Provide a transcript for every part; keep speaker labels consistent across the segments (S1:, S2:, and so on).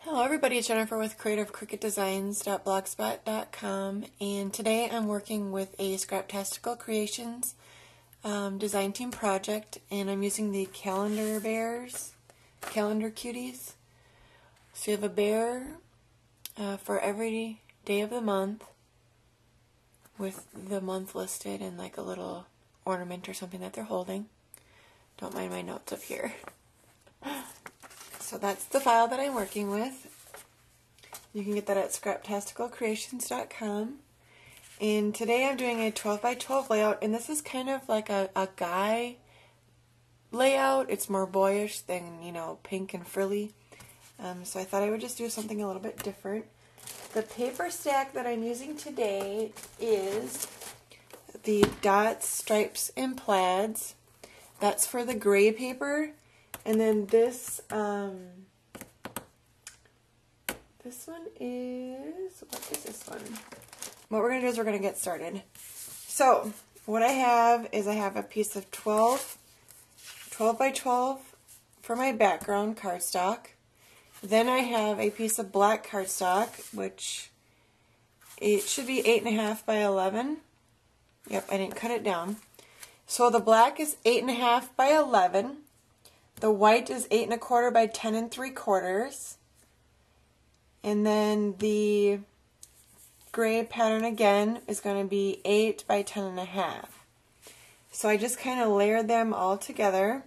S1: Hello everybody, it's Jennifer with creativecricketdesigns.blogspot.com, and today I'm working with a Scraptastical Kreations design team project, and I'm using the Calender Cuties. So you have a bear for every day of the month with the month listed and like a little ornament or something that they're holding. Don't mind my notes up here. So that's the file that I'm working with. You can get that at scraptasticalkreations.com. And today I'm doing a 12 by 12 layout, and this is kind of like a guy layout. It's more boyish than, pink and frilly. So I thought I would just do something a little bit different. The paper stack that I'm using today is the dots, stripes, and plaids. That's for the gray paper. And then this one is, what is this one? What we're going to do is we're going to get started. So, what I have is I have a piece of 12 by 12 for my background cardstock. Then I have a piece of black cardstock, which it should be 8.5 by 11. Yep, I didn't cut it down. So the black is 8.5 by 11. The white is 8.25 by 10 3/4. And then the gray pattern again is going to be 8 by 10.5. So I just kind of layered them all together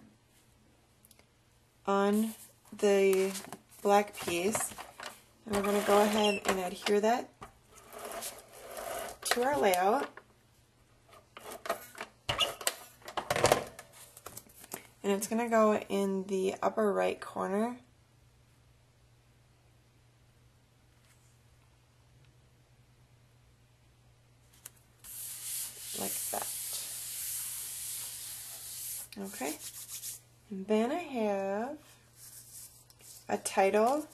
S1: on the black piece. And we're going to go ahead and adhere that to our layout. And it's going to go in the upper right corner. Like that. Okay. And then I have a title.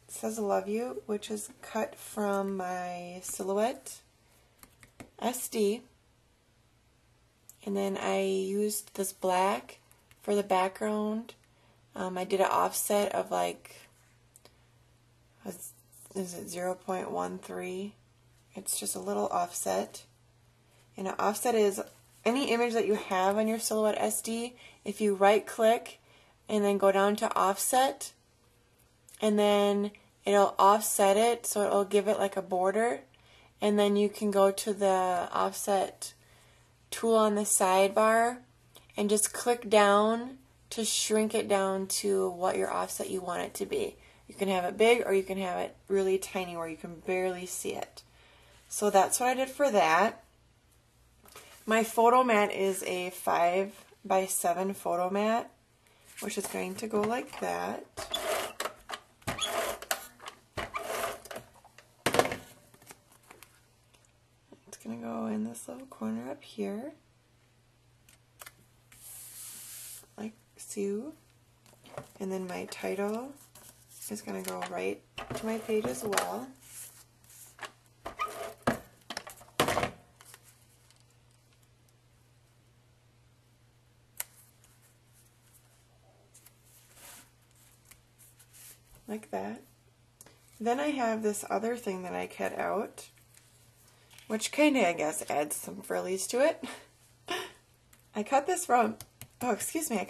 S1: It says "Love You," which is cut from my Silhouette SD. And then I used this black for the background. I did an offset of is it 0.13? It's just a little offset. And an offset is any image that you have on your Silhouette SD, if you right click and then go down to offset, and then it'll offset it, so it'll give it like a border, and then you can go to the offset tool on the sidebar and just click down to shrink it down to what your offset you want it to be. You can have it big or you can have it really tiny where you can barely see it. So that's what I did for that. My photo mat is a 5 by 7 photo mat, which is going to go like that. It's going to go in this little corner up here, like so. And then my title is going to go right to my page as well. Like that. Then I have this other thing that I cut out, which kind of, I guess, adds some frillies to it. I cut this from, I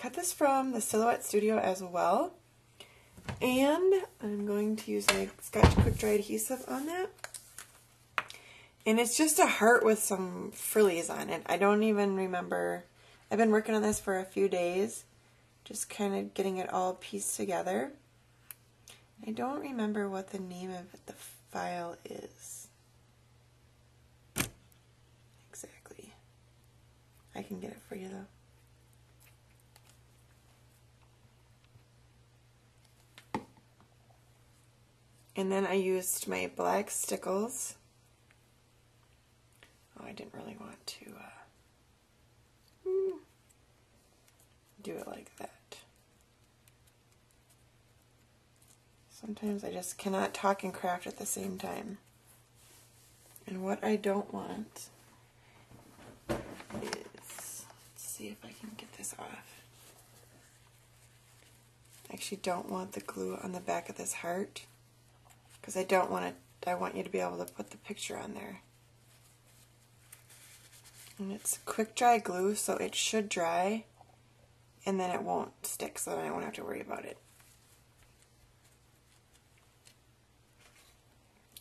S1: cut this from the Silhouette Studio as well. And I'm going to use my Scotch Quick Dry adhesive on that. And it's just a heart with some frillies on it. I don't even remember. I've been working on this for a few days, just kind of getting it all pieced together. I don't remember what the name of the file is exactly. I can get it for you though. And then I used my black stickles. Oh, I didn't really want to do it like that. Sometimes I just cannot talk and craft at the same time. And what I don't want is, let's see if I can get this off. I actually don't want the glue on the back of this heart because I want you to be able to put the picture on there. And it's quick dry glue, so it should dry and then it won't stick, so then I won't have to worry about it.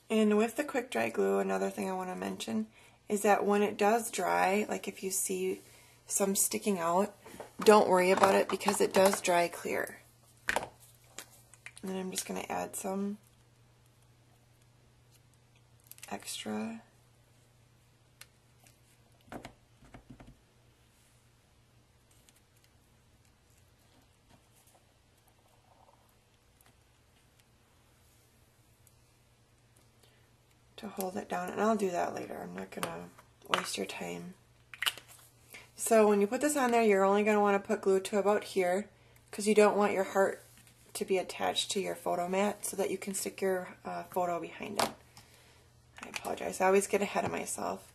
S1: And with the quick dry glue, another thing I want to mention is that when it does dry, like if you see some sticking out, don't worry about it because it does dry clear. And then I'm just going to add some extra. To hold it down, and I'll do that later. I'm not going to waste your time. So when you put this on there, you're only going to want to put glue to about here because you don't want your heart to be attached to your photo mat so that you can stick your photo behind it. I apologize. I always get ahead of myself.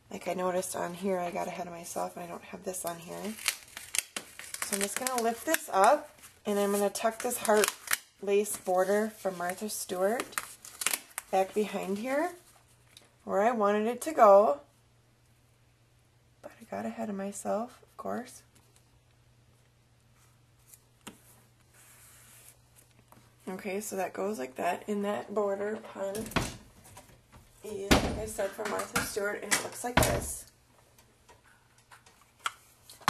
S1: Like I noticed on here, I got ahead of myself and I don't have this on here. So I'm just going to lift this up and I'm going to tuck this heart lace border from Martha Stewart back behind here where I wanted it to go, but I got ahead of myself, of course. Okay, so that goes like that, and that border punch is, like I said, from Martha Stewart, and it looks like this.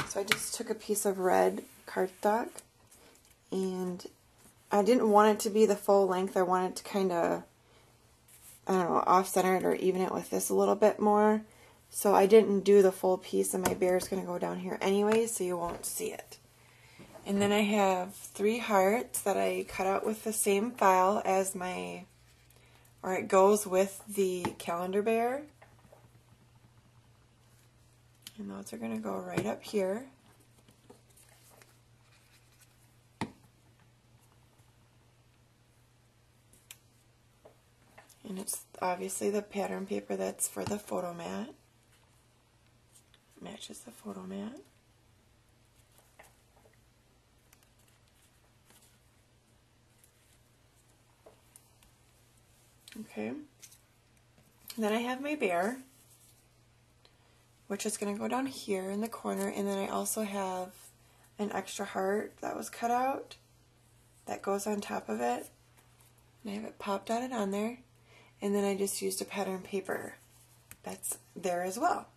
S1: So I just took a piece of red cardstock, and I didn't want it to be the full length. I wanted to kind of, I don't know, off-center it or even it with this a little bit more. So I didn't do the full piece, and my bear is going to go down here anyway, so you won't see it. And then I have 3 hearts that I cut out with the same file as my, or it goes with the calendar bear. And those are going to go right up here. And it's obviously the pattern paper that's for the photo mat. Matches the photo mat. Okay. And then I have my bear, which is going to go down here in the corner, and then I also have an extra heart that was cut out that goes on top of it. And I have it pop dotted on there. And then I just used a pattern paper that's there as well.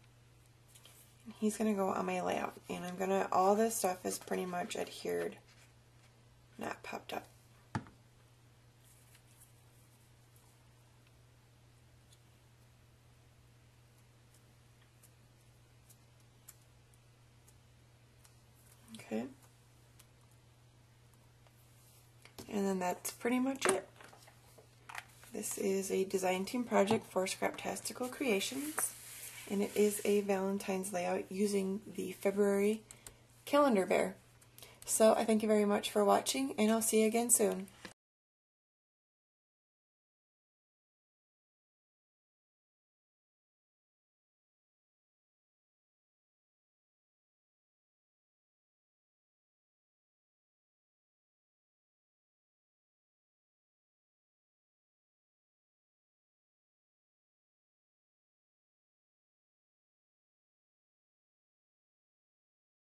S1: And he's going to go on my layout. And I'm going to, all this stuff is pretty much adhered, not popped up. Okay. And then that's pretty much it. This is a design team project for Scraptastical Kreations, and it is a Valentine's layout using the February calendar bear. So I thank you very much for watching, and I'll see you again soon.